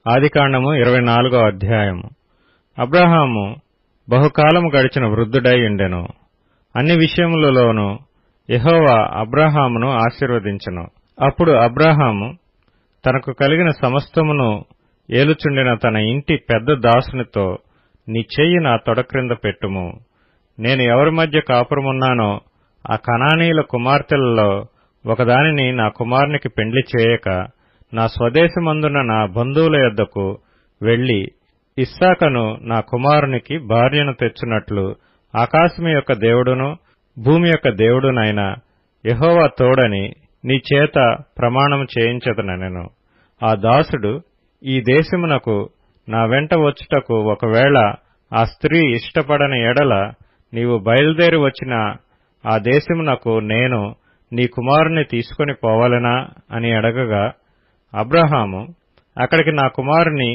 ఆదికాండము 24వ అధ్యాయము. అబ్రాహాము బహుకాలము గడిచిన వృద్ధుడై ఉండెను. అన్ని విషయములలోనూ యెహోవా అబ్రాహామును ఆశీర్వదించెను. అప్పుడు అబ్రాహాము తనకు కలిగిన సమస్తమును ఏలుచుండిన తన ఇంటి పెద్ద దాసునితో, నీ చెయ్యి నా తొడ క్రింద పెట్టుము. నేను ఎవరి మధ్య కాపురమున్నానో ఆ కనానీయుల కుమార్తెలలో ఒకదానిని నా కుమారునికి పెండ్లి చేయక నా స్వదేశమందున్న నా బంధువుల యొద్దకు వెళ్లి ఇస్సాకును నా కుమారునికి భార్యను తెచ్చునట్లు ఆకాశము యొక్క దేవుడును భూమి యొక్క దేవుడునైన యెహోవా తోడని నీ చేత ప్రమాణము చేయించెదనెను. ఆ దాసుడు, ఈ దేశమునకు నా వెంట వచ్చుటకు ఒకవేళ ఆ స్త్రీ ఇష్టపడని ఎడల నీవు బయలుదేరి వచ్చిన ఆ దేశమునకు నేను నీ కుమారుని తీసుకొని పోవలెనా అని అడగగా, అబ్రాహాము, అక్కడికి నా కుమారుని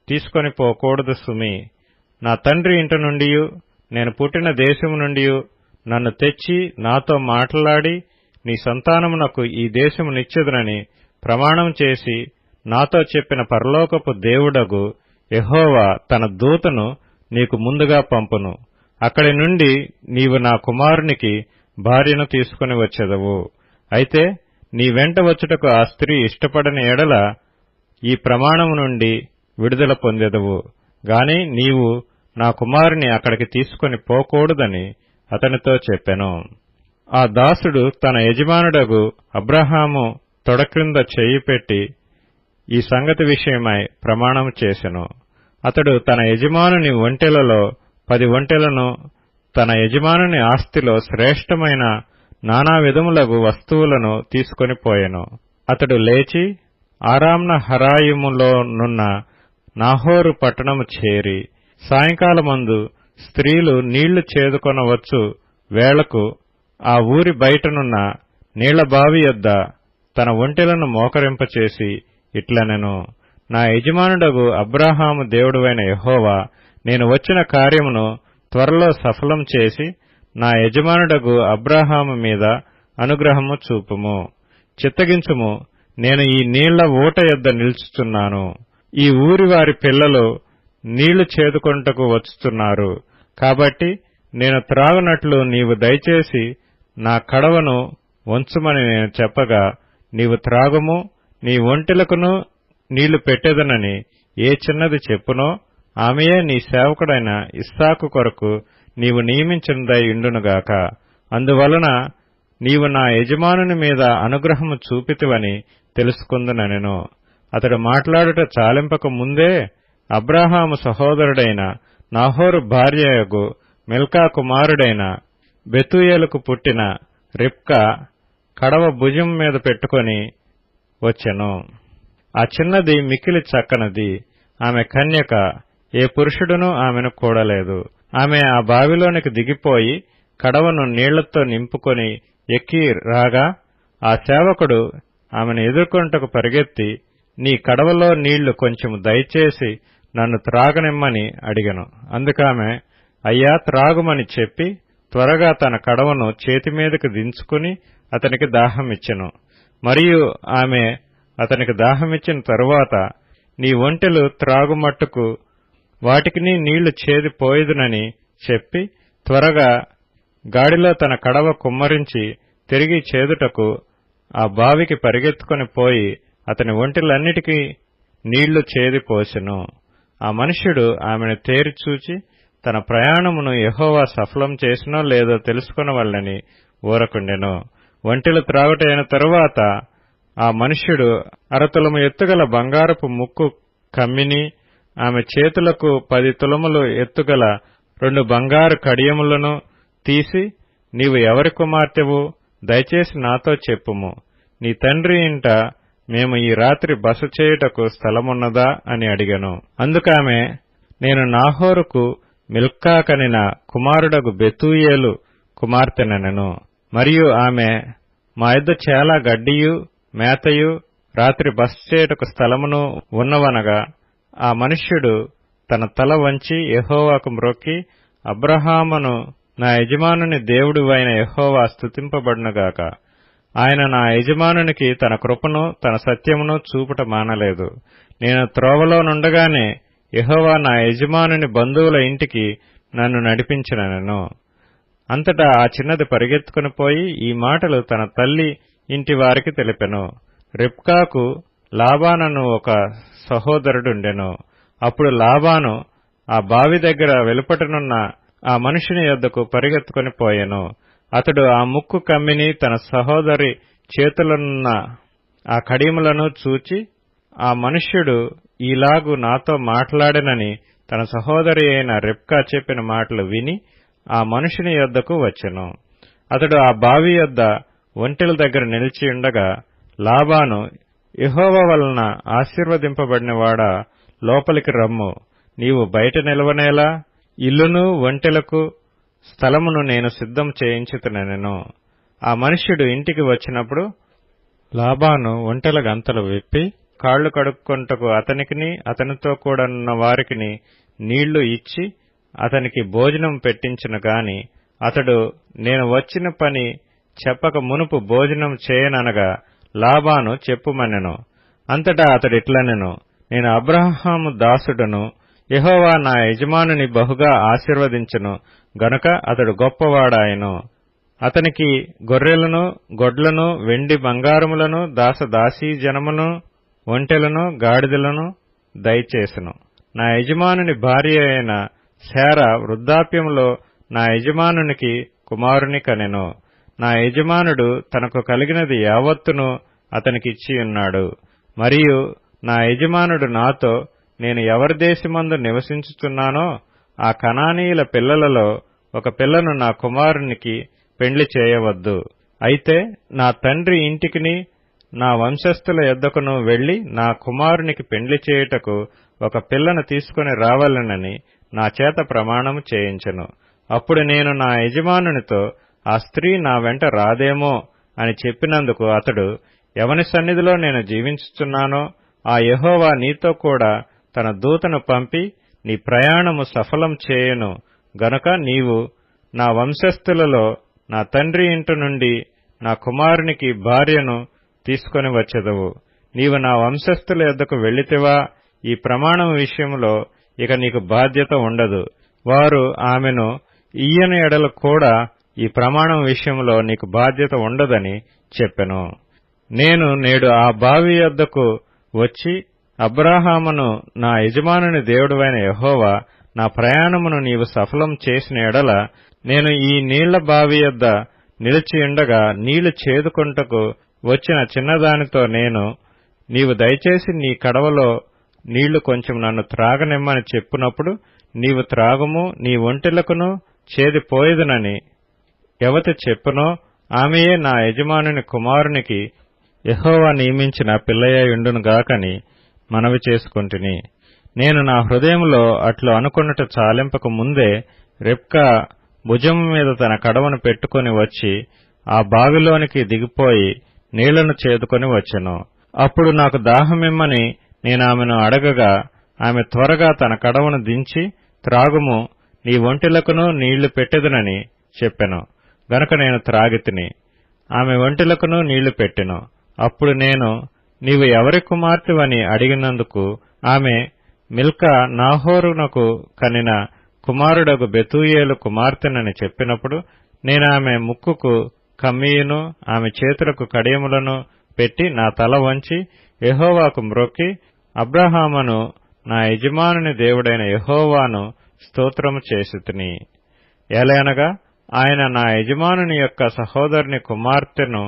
తీసుకొని పోకూడదు సుమి. నా తండ్రి ఇంటి నుండియు నేను పుట్టిన దేశము నుండియు నన్ను తెచ్చి నాతో మాట్లాడి నీ సంతానమునకు ఈ దేశము నిచ్చెదనని ప్రమాణం చేసి నాతో చెప్పిన పరలోకపు దేవుడగు యెహోవా తన దూతను నీకు ముందుగా పంపును. అక్కడి నుండి నీవు నా కుమారునికి భార్యను తీసుకుని వచ్చెదవు. అయితే నీ వెంట వచ్చుటకు ఆ స్త్రీ ఇష్టపడని ఎడల ఈ ప్రమాణము నుండి విడుదల పొందెదవు గాని నీవు నా కుమారుని అక్కడికి తీసుకొని పోకూడదని అతనితో చెప్పెను. ఆ దాసుడు తన యజమానుడగు అబ్రాహాము తొడ క్రింద చెయ్యి పెట్టి ఈ సంగతి విషయమై ప్రమాణము చేసెను. అతడు తన యజమానుని ఒంటెలలో 10 ఒంటెలను, తన యజమానుని ఆస్తిలో శ్రేష్టమైన నానా విధములగు వస్తువులను తీసుకొని పోయెను. అతడు లేచి ఆరామ్న హరాయిములోనున్న నాహోరు పట్టణము చేరి సాయంకాలమందు స్త్రీలు నీళ్లు చేదుకొనవచ్చు వేళకు ఆ ఊరి బయటనున్న నీళ్లబావి యొద్ద తన ఒంటెలను మోకరింపచేసి ఇట్లనెను, నా యజమానుడగు అబ్రాహాము దేవుడువైన యెహోవా, నేను వచ్చిన కార్యమును త్వరలో సఫలం చేసి నా యజమానుడగు అబ్రాహాము మీద అనుగ్రహము చూపుము. చిత్తగించుము, నేను ఈ నీళ్ల ఊట యొద్ద నిలుచుచున్నాను. ఈ ఊరి వారి పిల్లలు నీళ్లు చేదుకొనుటకు వచ్చుతున్నారు. కాబట్టి నేను త్రాగునట్లు నీవు దయచేసి నా కడవను వంచుమని నేను చెప్పగా, నీవు త్రాగుము, నీ ఒంటెలకును నీళ్లు పెట్టెదనని ఏ చిన్నది చెప్పునో ఆమెయే నీ సేవకుడైన ఇస్సాకు కొరకు నీవు నియమించినదై ఉండునుగాక. అందువలన నీవు నా యజమానుని మీద అనుగ్రహము చూపితివని తెలుసుకుందుననెను. అతడు మాట్లాడుట చాలింపక ముందే అబ్రాహాము సహోదరుడైన నాహోరు భార్యయగు మిల్కా కుమారుడైన బెతూయేలుకు పుట్టిన రిబ్కా కడవ భుజం మీద పెట్టుకొని వచ్చెను. ఆ చిన్నది మిక్కిలి చక్కనది. ఆమె కన్యక, ఏ పురుషుడునూ ఆమెను కూడలేదు. ఆమె ఆ బావిలోనికి దిగిపోయి కడవను నీళ్లతో నింపుకొని ఎక్కి రాగా, ఆ సేవకుడు ఆమెను ఎదుర్కొంటకు పరిగెత్తి, నీ కడవలో నీళ్లు కొంచెము దయచేసి నన్ను త్రాగనిమ్మని అడిగెను. అందుకామె, అయ్యా త్రాగుమని చెప్పి త్వరగా తన కడవను చేతిమీదకి దించుకుని అతనికి దాహమిచ్చెను. మరియు ఆమె అతనికి దాహమిచ్చిన తరువాత, నీ ఒంటెలు త్రాగుమట్టుకు వాటికిని నీళ్లు చేదిపోయేదునని చెప్పి త్వరగా గాడిలో తన కడవ కుమ్మరించి తిరిగి చేదుటకు ఆ బావికి పరిగెత్తుకొని పోయి అతని ఒంటెలన్నిటికీ నీళ్లు చేదిపోసెను. ఆ మనుష్యుడు ఆమెను తేరిచూచి తన ప్రయాణమును యెహోవా సఫలం చేసినో లేదో తెలుసుకొనవలెనని ఊరకుండెను. ఒంటెలు త్రాగుట అయిన తరువాత ఆ మనుష్యుడు అరతులము ఎత్తుగల బంగారపు ముక్కు కమ్మిని, ఆమె చేతులకు 10 తులములు ఎత్తుగల 2 బంగారు కడియములను తీసి, నీవు ఎవరి కుమార్తెవు? దయచేసి నాతో చెప్పుము. నీ తండ్రి ఇంట మేము ఈ రాత్రి బస చేయుటకు స్థలమున్నదా అని అడిగెను. అందుకామె, నేను నాహోరుకు మిల్కా కనిన కుమారుడగు బెతూయేలు కుమార్తెనెనెను. మరియు ఆమె, మా యొద్ద చాలా గడ్డియు మేతయు రాత్రి బస చేయుటకు స్థలమును ఉన్నవనగా, ఆ మనుష్యుడు తన తల వంచి యెహోవాకు మ్రొక్కి, అబ్రాహామును నా యజమానుని దేవుడువైన యెహోవా స్తుతింపబడునుగాక, ఆయన నా యజమానునికి తన కృపను తన సత్యమును చూపుట మానలేదు. నేను త్రోవలో నుండగానే యెహోవా నా యజమానుని బంధువుల ఇంటికి నన్ను నడిపించినెను. అంతటా ఆ చిన్నది పరిగెత్తుకుని పోయి ఈ మాటలు తన తల్లి ఇంటి వారికి తెలిపెను. రిబ్కాకు లాబానను ఒక సహోదరుడుండెను. అప్పుడు లాబాను ఆ బావి దగ్గర వెలుపటనున్న ఆ మనుషుని యొద్దకు పరిగెత్తుకుని పోయెను. అతడు ఆ ముక్కు కమ్మిని తన సహోదరి చేతులనున్న ఆ కడియములను చూచి, ఆ మనుష్యుడు ఈలాగు నాతో మాట్లాడెనని తన సహోదరి అయిన రిబ్కా చెప్పిన మాటలు విని ఆ మనుషుని యొద్దకు వచ్చెను. అతడు ఆ బావి యొద్ద ఒంటెల దగ్గర నిలిచియుండగా లాబాను, యెహోవా వలన ఆశీర్వదింపబడినవాడా, లోపలికి రమ్ము, నీవు బయట నిలవనేలా, ఇల్లును ఒంటెలకు స్థలమును నేను సిద్ధం చేయించుతునెను. ఆ మనుష్యుడు ఇంటికి వచ్చినప్పుడు లాబాను ఒంటెల గంతలు విప్పి కాళ్లు కడుక్కొంటకు అతనికిని అతనితో కూడనున్న వారికిని నీళ్లు ఇచ్చి అతనికి భోజనం పెట్టించిన గాని అతడు నేను వచ్చిన పని చెప్పక మునుపు భోజనం చేయననగా లాబాను చెప్పుమనెను. అంతటా అతడిట్లనెను, నేను అబ్రహాము దాసుడను, యెహోవా నా యజమానుని బహుగా ఆశీర్వదించెను గనుక అతడు గొప్పవాడాయెను. అతనికి గొర్రెలను గొడ్లను వెండి బంగారములను దాసదాసీ జనమును ఒంటెలను గాడిదలను దయచేసెను. నా యజమానుని భార్య అయిన శారా వృద్ధాప్యములో నా యజమానునికి కుమారుని కనెను. నా యజమానుడు తనకు కలిగినది యావత్తును అతనికిచ్చియున్నాడు. మరియు నా యజమానుడు నాతో, నేను ఎవరి దేశమందు నివసించుచున్నానో ఆ కనానీయుల పిల్లలలో ఒక పిల్లను నా కుమారునికి పెండ్లి చేయవద్దు. అయితే నా తండ్రి ఇంటికిని నా వంశస్థుల యొద్దకును వెళ్లి నా కుమారునికి పెండ్లి చేయుటకు ఒక పిల్లను తీసుకుని రావాలనని నా చేత ప్రమాణము చేయించెను. అప్పుడు నేను నా యజమానునితో, ఆ స్త్రీ నా వెంట రాదేమో అని చెప్పినందుకు అతడు, ఎవని సన్నిధిలో నేను జీవించుచున్నానో ఆ యెహోవా నీతో కూడా తన దూతను పంపి నీ ప్రయాణము సఫలం చేయును గనుక నీవు నా వంశస్థులలో నా తండ్రి ఇంటి నుండి నా కుమారునికి భార్యను తీసుకొని వచ్చెదవు. నీవు నా వంశస్థుల యొద్దకు వెళ్లితివా, ఈ ప్రమాణం విషయంలో ఇక నీకు బాధ్యత ఉండదు. వారు ఆమెను ఇయ్యని ఎడల కూడా ఈ ప్రమాణం విషయంలో నీకు బాధ్యత ఉండదని చెప్పెను. నేను నేడు ఆ బావి యొద్దకు వచ్చి అబ్రాహామును, నా యజమానుని దేవుడవైన యెహోవా నా ప్రయాణమును నీవు సఫలం చేసిన ఎడల నేను ఈ నీళ్ల బావి యొద్ద నిలిచియుండగా నీళ్లు చేదుకొంటకు వచ్చిన చిన్నదానితో నేను, నీవు దయచేసి నీ కడవలో నీళ్లు కొంచెం నన్ను త్రాగనిమ్మని చెప్పునప్పుడు నీవు త్రాగుము, నీ ఒంటెలకును చేదిపోయేదనని ఎవతి చెప్పునో ఆమెయే నా యజమానుని కుమారునికి యెహోవా నియమించిన పిల్లయ్యుండునుగాకని మనవి చేసుకొంటిని. నేను నా హృదయంలో అట్లు అనుకొనుట చాలింపక ముందే రిబ్కా భుజము మీద తన కడవను పెట్టుకుని వచ్చి ఆ బావిలోనికి దిగిపోయి నీళ్లను చేదుకొని వచ్చెను. అప్పుడు నాకు దాహమిమ్మని నేనామెను అడగగా ఆమె త్వరగా తన కడవను దించి, త్రాగుము, నీ ఒంటెలకును నీళ్లు పెట్టెదనని చెప్పెను. గనుక నేను త్రాగితిని. ఆమె ఒంటెలకును నీళ్లు పెట్టెను. అప్పుడు నేను, నీవు ఎవరి కుమార్తెవని అడిగినందుకు ఆమె, మిల్కా నాహోరునకు కనిన కుమారుడగు బెతూయేలు కుమార్తెనని చెప్పినప్పుడు నేనామె ముక్కుకు కమ్మీయును ఆమె చేతులకు కడియములను పెట్టి నా తల వంచి యెహోవాకు మ్రొక్కి, అబ్రహామును నా యజమానుని దేవుడైన యెహోవాను స్తోత్రము చేసితిని. ఏలయనగా ఆయన నా యజమానుని యొక్క సహోదరుని కుమార్తెను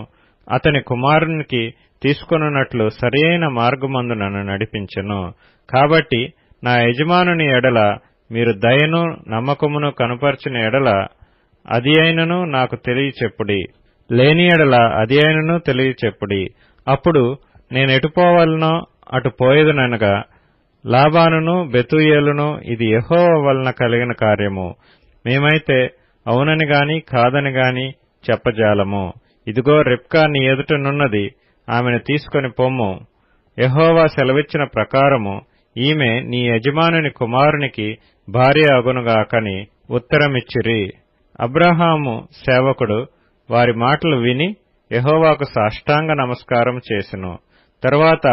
అతని కుమారునికి తీసుకొనున్నట్లు సరియైన మార్గమందు నన్ను నడిపించెను. కాబట్టి నా యజమానుని ఎడల మీరు దయను నమ్మకమును కనుపర్చిన ఎడల అది అయినను నాకు తెలియచెప్పుడి, లేని ఎడల అది అయినను తెలియచెప్పుడి. అప్పుడు నేనెటుపోవాలనో అటు పోయేదనగా లాబానును బెతూయేలును, ఇది యెహోవా వలన కలిగిన కార్యము, మేమైతే అవునని గాని కాదని గాని చెప్పజాలము. ఇదిగో రిబ్కా నీ ఎదుటనున్నది, ఆమెను తీసుకొని పొమ్ము. యెహోవా సెలవిచ్చిన ప్రకారము ఈమె నీ యజమానుని కుమారునికి భార్య అగునుగాకని ఉత్తరమిచ్చిరి. అబ్రహాము సేవకుడు వారి మాటలు విని యెహోవాకు సాష్టాంగ నమస్కారం చేసెను. తరువాత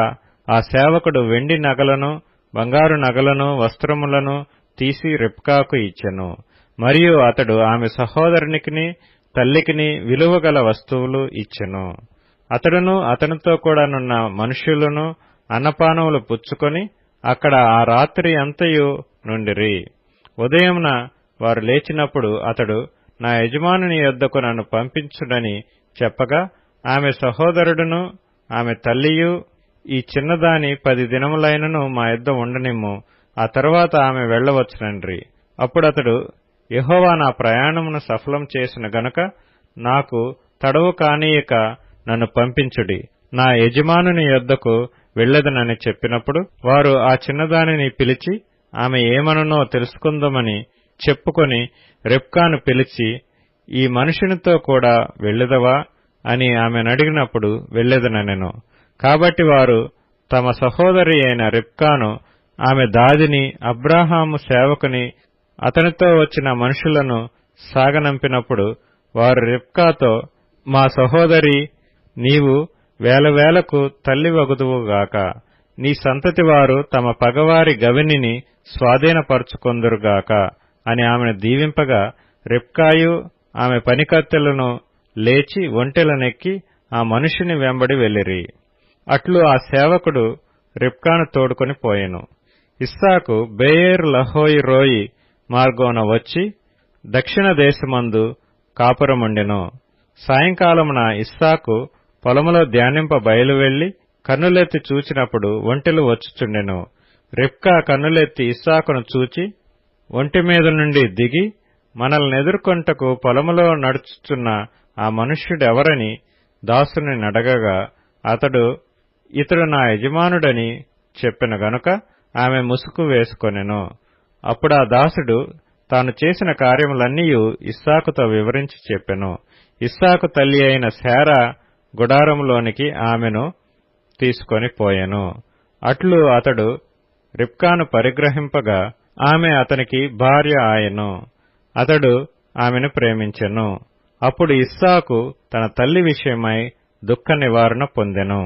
ఆ సేవకుడు వెండి నగలను, బంగారు నగలను, వస్త్రములను తీసి రిబ్కాకు ఇచ్చెను. మరియు అతడు ఆమె సహోదరునికిని తల్లికిని విలువగల వస్తువులు ఇచ్చెను. అతడును అతనితో కూడానున్న మనుష్యులను అన్నపానములు పుచ్చుకొని అక్కడ ఆ రాత్రి అంతయు నుండిరి. ఉదయమున వారు లేచినప్పుడు అతడు, నా యజమానుని యొద్దకు నన్ను పంపించుడని చెప్పగా, ఆమె సహోదరుడును ఆమె తల్లియు, ఈ చిన్నదాని 10 దినములైనను మా యొద్ద ఉండనిమ్ము, ఆ తరువాత ఆమె వెళ్లవచ్చునండ్రి. అప్పుడతడు, యెహోవా నా ప్రయాణమును సఫలం చేసిన గనుక నాకు తడవు కానీయక నన్ను పంపించుడి, నా యజమానుని యొద్దకు వెళ్ళెదనని చెప్పినప్పుడు, వారు ఆ చిన్నదానిని పిలిచి ఆమె ఏమనునో తెలుసుకుందామని చెప్పుకొని రిబ్కాను పిలిచి, ఈ మనుషునితో కూడా వెళ్ళెదవా అని ఆమెనడిగినప్పుడు వెళ్ళెదనెను. కాబట్టి వారు తమ సహోదరి అయిన రిబ్కాను, ఆమె దాదిని, అబ్రాహాము సేవకుని, అతనితో వచ్చిన మనుషులను సాగనంపినప్పుడు వారు రిబ్కాతో, మా సహోదరి, నీవు వేలకు తల్లివగుదువుగాక, నీ సంతతి వారు తమ పగవారి గవినిని స్వాధీనపరుచుకొందురుగాక అని ఆమెను దీవింపగా, రిబ్కాయు ఆమె పనికత్తెలను లేచి ఒంటెలనెక్కి ఆ మనుషుని వెంబడి వెళ్ళిరి. అట్లు ఆ సేవకుడు రిబ్కాను తోడుకొని పోయెను. ఇస్సాకు బెయేర్ లహోయి రోయి మార్గమున వచ్చి దక్షిణ దేశమందు కాపురముండెను. సాయంకాలమున ఇస్సాకు పొలములో ధ్యానింప బయలువెళ్లి కన్నులెత్తి చూచినప్పుడు ఒంటెలు వచ్చుచుండెను. రిబ్కా కన్నులెత్తి ఇస్సాకును చూచి ఒంటి మీద నుండి దిగి, మనల్నెదుర్కొంటకు పొలములో నడుచుచున్న ఆ మనుష్యుడెవరని దాసుని నడగగా, అతడు, ఇతడు నా యజమానుడని చెప్పెను గనుక ఆమె ముసుగు వేసుకొనెను. అప్పుడా దాసుడు తాను చేసిన కార్యములన్నీయు ఇస్సాకుతో వివరించి చెప్పెను. ఇస్సాకు తల్లి అయిన శారా గుడారములోనికి ఆమెను తీసుకొని పోయెను. అట్లు అతడు రిబ్కాను పరిగ్రహింపగా ఆమె అతనికి భార్య ఆయెను. అతడు ఆమెను ప్రేమించెను. అప్పుడు ఇస్సాకు తన తల్లి విషయమై దుఃఖ నివారణ పొందెను.